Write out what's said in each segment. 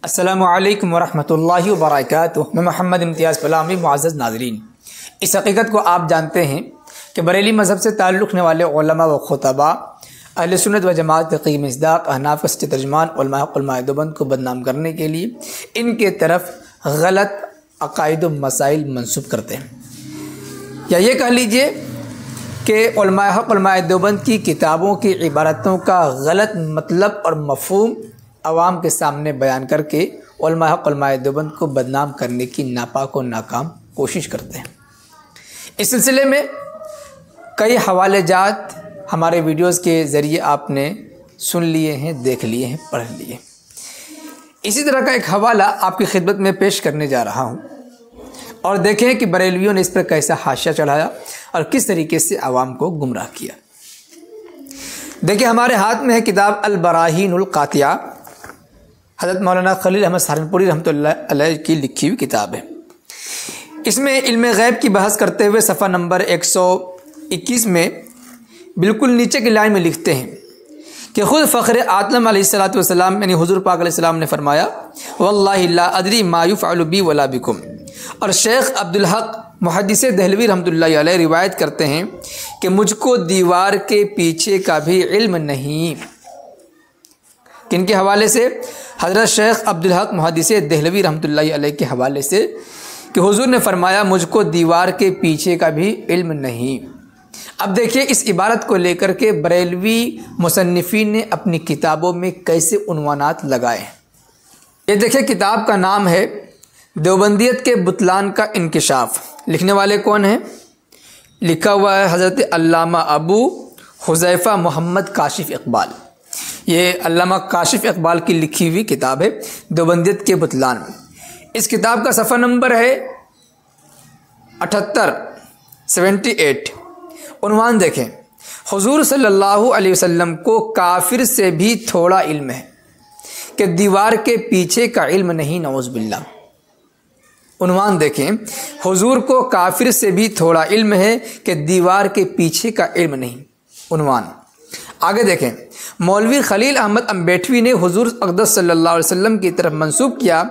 अस्सलामु अलैकुम वरहमतुल्लाहि वबरकातुहू। मैं मोहम्मद इम्तियाज़ पलामी। मुअज़्ज़ज़ नाज़रीन, इस हकीकत को आप जानते हैं कि बरेली मज़हब से ताल्लुक़ रखने वाले उलमा व खुतबा अहले सुन्नत व जमात के क़ीम मिस्दाक़ अहनाफ़ के सच्चे तर्जुमान उलमाए देवबंद को बदनाम करने के लिए इनके तरफ गलत अक़ाइद व मसाइल मंसूब करते हैं, या ये कह लीजिए कि उलमाए देवबंद की किताबों की इबारतों का गलत मतलब और मफ़हूम अवाम के सामने बयान करके उलमाए देवबंद को बदनाम करने की नापाक और नाकाम कोशिश करते हैं। इस सिलसिले में कई हवाले जात हमारे वीडियोस के ज़रिए आपने सुन लिए हैं, देख लिए हैं, पढ़ लिए। इसी तरह का एक हवाला आपकी खिदमत में पेश करने जा रहा हूँ और देखें कि बरेलवियों ने इस पर कैसा हाशिया चढ़ाया और किस तरीके से आवाम को गुमराह किया। देखिए, हमारे हाथ में है किताब अल बराहीनुल कातिया, हज़रत मौलाना खलील अहमद सहारनपुरी रहमतुल्लाह अलैह की लिखी हुई किताब है। इसमें इल्म गैब की बहस करते हुए सफ़ा नंबर 121 में बिल्कुल नीचे की लाइन में लिखते हैं कि खुद फ़ख्र आदम अलैहिस्सलातु वस्सलाम यानी हुज़ूर पाक अलैहिस्सलाम ने फरमाया, वल्लाहि ला अदरी मा युफ़अलु बी वला बिकुम। और शेख अब्दुल हक मुहद्दिस देहलवी रहमतुल्लाहि अलैह रिवायत करते हैं कि मुझको दीवार के पीछे का भी इल्म नहीं। किनके हवाले से? हज़रत शेख अब्दुल हक मुहद्दिस देहलवी रहमतुल्लाहि अलैह के हवाले से कि हुज़ूर ने फरमाया, मुझको दीवार के पीछे का भी इल्म नहीं। अब देखिए, इस इबारत को लेकर के बरेलवी मुसन्निफ़ीन ने अपनी किताबों में कैसे उन्वानात लगाए। ये देखिए, किताब का नाम है देवबंदियत के बुतलान का इंकिशाफ। लिखने वाले कौन हैं? लिखा हुआ है हज़रत अल्लामा अबू हुज़ैफ़ा मोहम्मद काशिफ़ इक़बाल। ये अल्लामा काशिफ़ इक़बाल की लिखी हुई किताब है देवबंदियत के बुतलान। इस किताब का सफ़ा नंबर है 78। उन्वान देखें, हुज़ूर सल्लल्लाहु अलैहि वसल्लम को काफिर से भी थोड़ा इल्म है कि दीवार के पीछे का इल्म नहीं, नऊज़ बिल्लाह। उन्वान देखें, हुज़ूर को काफिर से भी थोड़ा इल्म है कि दीवार के पीछे का इल्म नहीं। उन्वान आगे देखें, मौलवी खलील अहमद अम्बेठवी ने हुज़ूर अक़दस सल्लल्लाहु अलैहि वसल्लम की तरफ मंसूब किया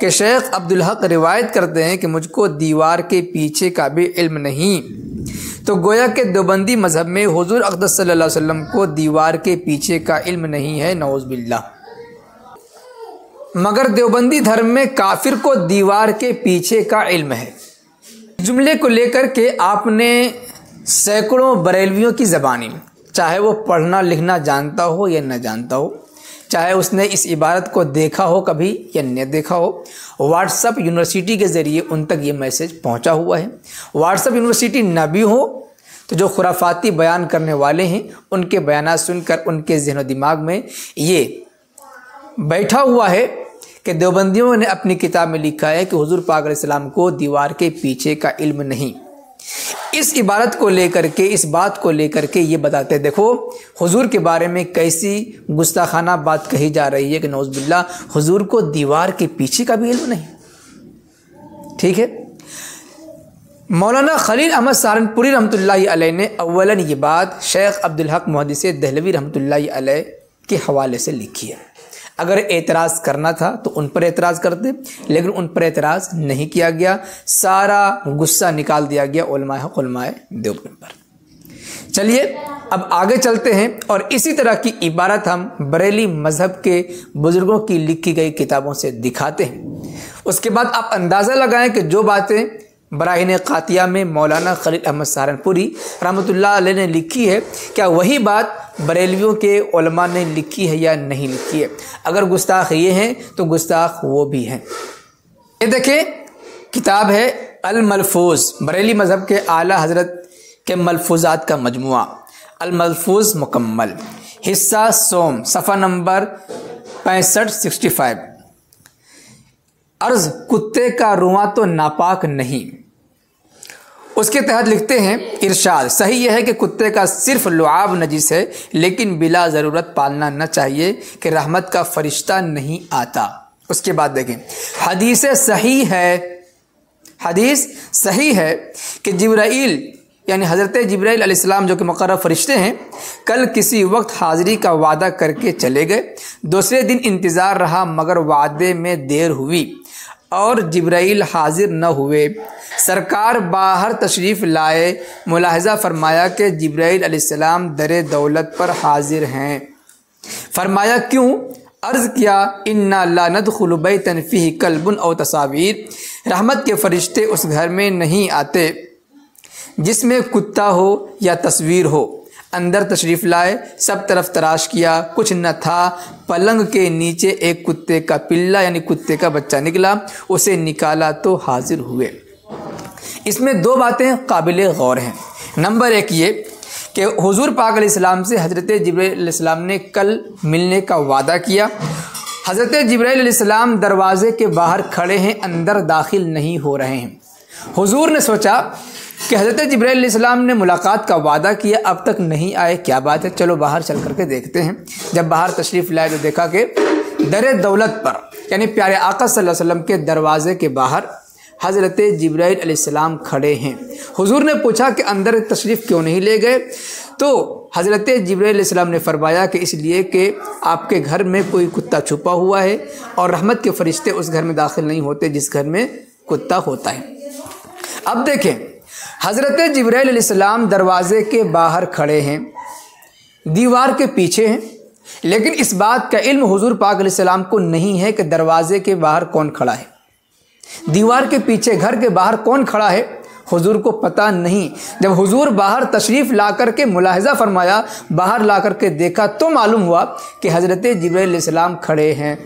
कि शेख अब्दुल हक रिवायत करते हैं कि मुझको दीवार के पीछे का भी इल्म नहीं। तो गोया के देवबंदी मज़हब में हुज़ूर अक़दस सल्लल्लाहु अलैहि वसल्लम को दीवार के पीछे का इल्म नहीं है, नऊज़ बिल्लाह। मगर देवबंदी धर्म में काफिर को दीवार के पीछे का इल्म है। जुमले को लेकर के आपने सैकड़ों बरेलवियों की ज़बानी, चाहे वो पढ़ना लिखना जानता हो या न जानता हो, चाहे उसने इस इबारत को देखा हो कभी या न देखा हो, व्हाट्सअप यूनिवर्सिटी के ज़रिए उन तक ये मैसेज पहुंचा हुआ है। व्हाट्सअप यूनिवर्सिटी न भी हो तो जो खुराफाती बयान करने वाले हैं उनके बयानात सुनकर उनके ज़हन व दिमाग में ये बैठा हुआ है कि देवबंदियों ने अपनी किताब में लिखा है कि हुज़ूर पाक अलैहिस्सलाम को दीवार के पीछे का इल्म नहीं। इस इबारत को लेकर के, इस बात को लेकर के ये बताते हैं, देखो हुज़ूर के बारे में कैसी गुस्ताखाना बात कही जा रही है कि नऊज़ बिल्लाह, हुज़ूर को दीवार के पीछे का भी इल्म नहीं। ठीक है, मौलाना खलील अहमद सहारनपुरी रहमतुल्लाहि अलैह ने अव्वलन ये बात शेख अब्दुल हक मुहद्दिस देहलवी रहमतुल्लाहि अलैह के हवाले से लिखी है। अगर एतराज़ करना था तो उन पर एतराज़ करते, लेकिन उन पर एतराज़ नहीं किया गया। सारा गुस्सा निकाल दिया गया उलमाए देवबंद पर। चलिए अब आगे चलते हैं और इसी तरह की इबारत हम बरेली मज़हब के बुज़ुर्गों की लिखी गई किताबों से दिखाते हैं। उसके बाद आप अंदाज़ा लगाएं कि जो बातें बराहीन कातिया में मौलाना खलील अहमद सहारनपुरी रहमतुल्लाह अलैह ने लिखी है, क्या वही बात बरेलवियों के उलमा ने लिखी है या नहीं लिखी है। अगर गुस्ताख ये हैं तो गुस्ताख वो भी हैं। ये देखें, किताब है अल मलफूज़, बरेली मज़हब के आला हज़रत के मलफूज़ात का मजमुआ, अल मलफूज़ मुकम्मल, हिस्सा सोम, सफ़ा नंबर 65। अर्ज़, कुत्ते का रुआं तो नापाक नहीं। उसके तहत लिखते हैं, इरशाद, सही यह है कि कुत्ते का सिर्फ लुआब नजीस है, लेकिन बिला ज़रूरत पालना न चाहिए कि रहमत का फरिश्ता नहीं आता। उसके बाद देखें, हदीस सही है कि जिब्राईल यानी हज़रत जिब्राइल अलैहिस्सलाम जो कि मुक़र्रब फरिश्ते हैं, कल किसी वक्त हाज़िरी का वादा करके चले गए। दूसरे दिन इंतज़ार रहा मगर वादे में देर हुई और जिब्राइल हाजिर न हुए। सरकार बाहर तशरीफ़ लाए, मुलाहज़ा फरमाया कि जिब्राइल अलैहिस्सलाम दरे दौलत पर हाजिर हैं। फरमाया क्यों? अर्ज़ किया इन्ना ला नदखुलु बैतन फ़ीही कल्बुन औ तसावीर, रहमत के फरिश्ते उस घर में नहीं आते जिसमें कुत्ता हो या तस्वीर हो। अंदर तशरीफ़ लाए, सब तरफ तराश किया, कुछ न था। पलंग के नीचे एक कुत्ते का पिल्ला यानी कुत्ते का बच्चा निकला, उसे निकाला तो हाजिर हुए। इसमें दो बातें काबिल गौर हैं। नंबर एक ये कि हुज़ूर पाक अलैहिस्सलाम से हज़रत जिब्राइल अलैहिस्सलाम ने कल मिलने का वादा किया। हज़रत जिब्राइल अलैहिस्सलाम दरवाज़े के बाहर खड़े हैं, अंदर दाखिल नहीं हो रहे हैं। हुज़ूर ने सोचा कि हज़रत जिब्राइल अलैहिस्सलाम ने मुलाकात का वादा किया, अब तक नहीं आए, क्या बात है, चलो बाहर चल करके देखते हैं। जब बाहर तशरीफ़ लाए तो देखा कि दरे दौलत पर यानी प्यारे आका सल्लल्लाहु अलैहि वसल्लम के दरवाज़े के बाहर हज़रत जिब्राइल अलैहिस्सलाम खड़े हैं। हुज़ूर ने पूछा कि अंदर तशरीफ़ क्यों नहीं ले गए? तो हज़रत जिब्राइल अलैहिस्सलाम ने फरमाया कि इसलिए कि आपके घर में कोई कुत्ता छुपा हुआ है और रहमत के फरिश्ते उस घर में दाखिल नहीं होते जिस घर में कुत्ता होता है। अब देखें, हज़रत जिब्राइल अलैहिस्सलाम दरवाज़े के बाहर खड़े हैं, दीवार के पीछे हैं, लेकिन इस बात का इल्म हुज़ूर पाक अलैहिस्सलाम को नहीं है कि दरवाज़े के बाहर कौन खड़ा है, दीवार के पीछे घर के बाहर कौन खड़ा है, हुज़ूर को पता नहीं। जब हुज़ूर बाहर तशरीफ़ ला कर के मुलाहिज़ा फरमाया, बाहर ला कर के देखा तो मालूम हुआ कि हज़रत जिब्राइल अलैहिस्सलाम खड़े हैं।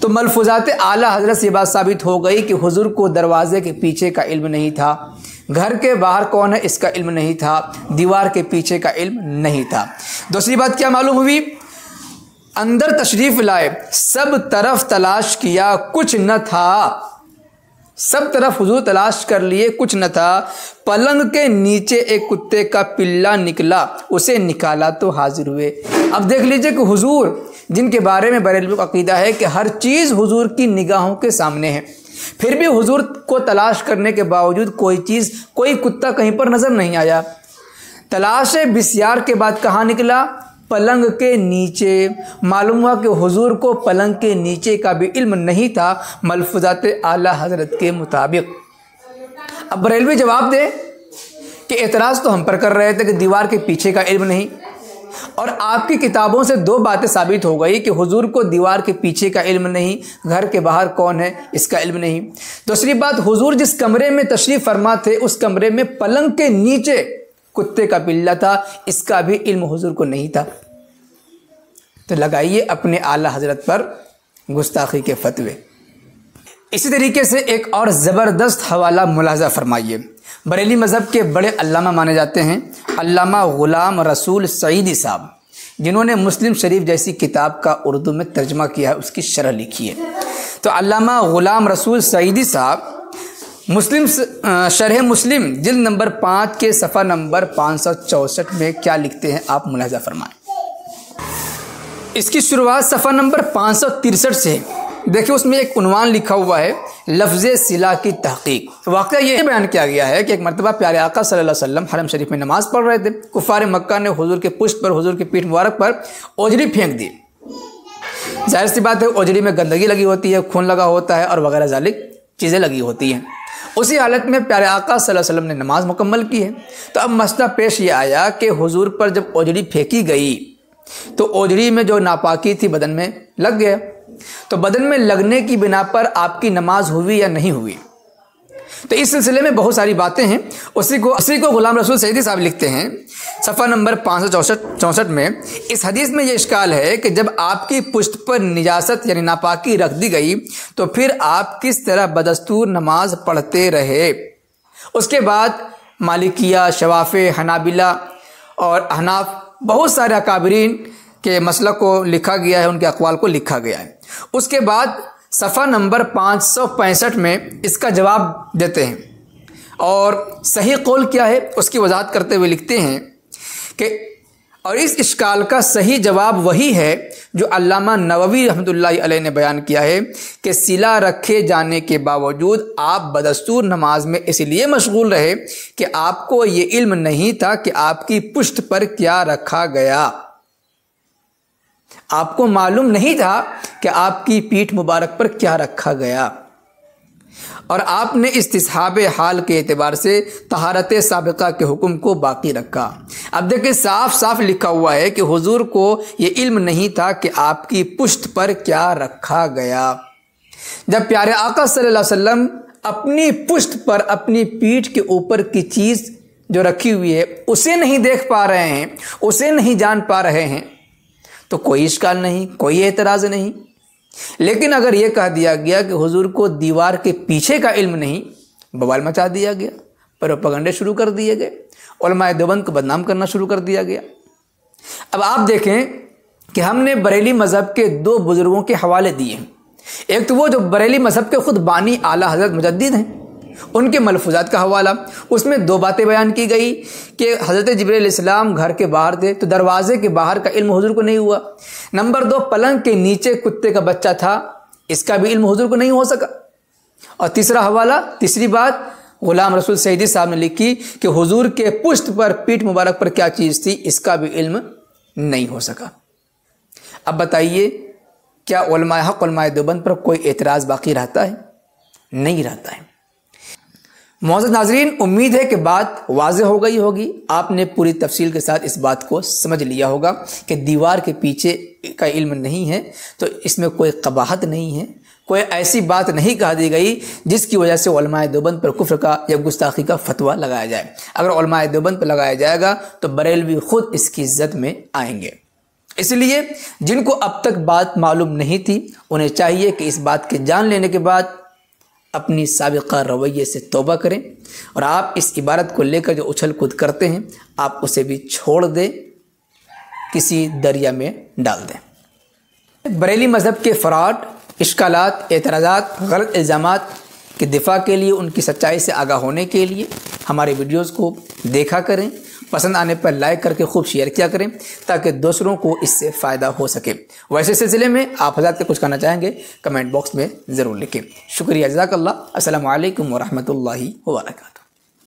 तो मलफूज़ात आला हज़रत से ये बात साबित हो गई कि हुज़ूर को दरवाज़े के पीछे का इल्म नहीं था, घर के बाहर कौन है इसका इल्म नहीं था, दीवार के पीछे का इल्म नहीं था। दूसरी बात क्या मालूम हुई? अंदर तशरीफ़ लाए, सब तरफ तलाश किया, कुछ न था। सब तरफ हुजूर तलाश कर लिए, कुछ न था। पलंग के नीचे एक कुत्ते का पिल्ला निकला, उसे निकाला तो हाजिर हुए। अब देख लीजिए कि हुजूर जिनके बारे में बरेलवी का अकीदा है कि हर चीज़ हुजूर की निगाहों के सामने है, फिर भी हुजूर को तलाश करने के बावजूद कोई चीज़, कोई कुत्ता कहीं पर नज़र नहीं आया। तलाश बिस्यार के बाद कहाँ निकला? पलंग के नीचे। मालूम हुआ कि हुजूर को पलंग के नीचे का भी इल्म नहीं था मलफूज़ात आला हज़रत के मुताबिक। अब बरेलवी जवाब दे कि एतराज़ तो हम पर कर रहे थे कि दीवार के पीछे का इल्म नहीं, और आपकी किताबों से दो बातें साबित हो गई कि हुजूर को दीवार के पीछे का इल्म नहीं, घर के बाहर कौन है इसका इल्म नहीं। दूसरी बात, हुजूर जिस कमरे में तशरीफ़ फरमा थे उस कमरे में पलंग के नीचे कुत्ते का पिल्ला था, इसका भी इल्म हुजूर को नहीं था। तो लगाइए अपने आला हज़रत पर गुस्ताखी के फतवे। इसी तरीके से एक और ज़बरदस्त हवाला मुलाहज़ा फरमाइए। बरेली मज़हब के बड़े अल्लामा माने जाते हैं अल्लामा ग़ुलाम रसूल सईदी साहब, जिन्होंने मुस्लिम शरीफ जैसी किताब का उर्दू में तर्जमा किया है, उसकी शरह लिखी है। तो अल्लामा ग़ुलाम रसूल सईदी साहब मुस्लिम शरह मुस्लिम जिल्द नंबर 5 के सफ़ा नंबर 564 में क्या लिखते हैं, आप मुलाहज़ा फरमाएं। इसकी शुरुआत सफ़ा नंबर 563 से है। देखिए उसमें एक उन्वान लिखा हुआ है, लफ्ज़ सिला की तहक़ीक़। तो वाक़या ये बयान किया गया है कि एक मरतबा प्यारे आका सल्लल्लाहु अलैहि वसल्लम हरम शरीफ में नमाज़ पढ़ रहे थे। कुफ़ार मक्का ने हुजूर के पुश्त पर, हुजूर की पीठ मुबारक पर ओजड़ी फेंक दी। जाहिर सी बात है, ओजड़ी में गंदगी लगी होती है, खून लगा होता है और वगैरह ज़ालिक चीज़ें लगी होती हैं। उसी हालत में प्यारे आका सल्लल्लाहु अलैहि वसल्लम ने नमाज मुकम्मल की है। तो अब मसला पेश ये आया कि हुजूर पर जब ओजड़ी फेंकी गई तो ओजड़ी में जो नापाकी थी बदन में लग गया। तो बदन में लगने की बिना पर आपकी नमाज हुई या नहीं हुई? तो इस सिलसिले में बहुत सारी बातें हैं। उसी को ग़ुलाम रसूल सईदी साहब लिखते हैं सफ़ा नंबर 564 में, इस हदीस में ये इश्काल है कि जब आपकी पुश्त पर निजासत यानी नापाकी रख दी गई तो फिर आप किस तरह बदस्तूर नमाज पढ़ते रहे। उसके बाद मालिकिया, शवाफ़े, हनाबिला और हनाफ बहुत सारे अकाबरीन के मसलक को लिखा गया है, उनके अक़वाल को लिखा गया है। उसके बाद सफ़ा नंबर 565 में इसका जवाब देते हैं और सही कौल क्या है उसकी वजाहत करते हुए लिखते हैं कि और इस इश्काल का सही जवाब वही है जो अल्लामा नववी रहमतुल्लाहि अलैह ने बयान किया है कि सिला रखे जाने के बावजूद आप बदस्तूर नमाज में इसलिए मशगूल रहे कि आपको ये इल्म नहीं था कि आपकी पुश्त पर क्या रखा गया। आपको मालूम नहीं था कि आपकी पीठ मुबारक पर क्या रखा गया, और आपने इस्तिस्हाब हाल के एतबार से तहारत साबिक़ा के हुक्म को बाकी रखा। अब देखिए साफ साफ लिखा हुआ है कि हुजूर को ये इल्म नहीं था कि आपकी पुश्त पर क्या रखा गया। जब प्यारे आका सल्लल्लाहु अलैहि वसल्लम अपनी पुश्त पर अपनी पीठ के ऊपर की चीज़ जो रखी हुई है उसे नहीं देख पा रहे हैं, उसे नहीं जान पा रहे हैं, तो कोई इश्काल नहीं, कोई एतराज़ नहीं। लेकिन अगर यह कह दिया गया कि हुजूर को दीवार के पीछे का इल्म नहीं, बवाल मचा दिया गया, प्रोपेगेंडे शुरू कर दिए गए, उलमाए देवबंद को बदनाम करना शुरू कर दिया गया। अब आप देखें कि हमने बरेली मज़हब के दो बुजुर्गों के हवाले दिए हैं। एक तो वो जो बरेली मज़हब के खुद बानी आला हज़रत मुजद्दिद हैं, उनके मलफूजात का हवाला, उसमें दो बातें बयान की गई कि हज़रत जिब्रील अलैहिस्सलाम घर के बाहर थे तो दरवाजे के बाहर का इल्म हुजूर को नहीं हुआ। नंबर 2, पलंग के नीचे कुत्ते का बच्चा था, इसका भी इल्म हुजूर को नहीं हो सका। और तीसरा हवाला, तीसरी बात गुलाम रसूल सईदी साहब ने लिखी कि हुजूर के पुश्त पर, पीठ मुबारक पर क्या चीज़ थी, इसका भी इल्म नहीं हो सका। अब बताइए क्या उलमाए हक़, उलमाए देवबंद पर कोई एतराज़ बाकी रहता है? नहीं रहता है। मोअज़्ज़ज़ नाज़रीन, उम्मीद है कि बात वाज़ेह हो गई होगी, आपने पूरी तफसील के साथ इस बात को समझ लिया होगा कि दीवार के पीछे का इल्म नहीं है तो इसमें कोई कबाहत नहीं है, कोई ऐसी बात नहीं कह दी गई जिसकी वजह से उलमाए देवबंद पर कुफ्र का या गुस्ताखी का फतवा लगाया जाए। अगर उलमाए देवबंद पर लगाया जाएगा तो बरेलवी खुद इसकी इज्जत में आएंगे। इसलिए जिनको अब तक बात मालूम नहीं थी उन्हें चाहिए कि इस बात के जान लेने के बाद अपनी साबिक़ा रवैये से तौबा करें और आप इस इबारत को लेकर जो उछल कूद करते हैं आप उसे भी छोड़ दें, किसी दरिया में डाल दें। बरेली मज़हब के फ़राड, इश्कालात, एतराज़ात, गलत इल्ज़ामात के दिफ़ा के लिए, उनकी सच्चाई से आगाह होने के लिए हमारे वीडियोज़ को देखा करें, पसंद आने पर लाइक करके खूब शेयर किया करें ताकि दूसरों को इससे फ़ायदा हो सके। वैसे सिलसिले में आप हज़रात से कुछ कहना चाहेंगे कमेंट बॉक्स में ज़रूर लिखें। शुक्रिया, जज़ाकल्लाह। अस्सलामु अलैकुम व रहमतुल्लाहि व बरकातुहू।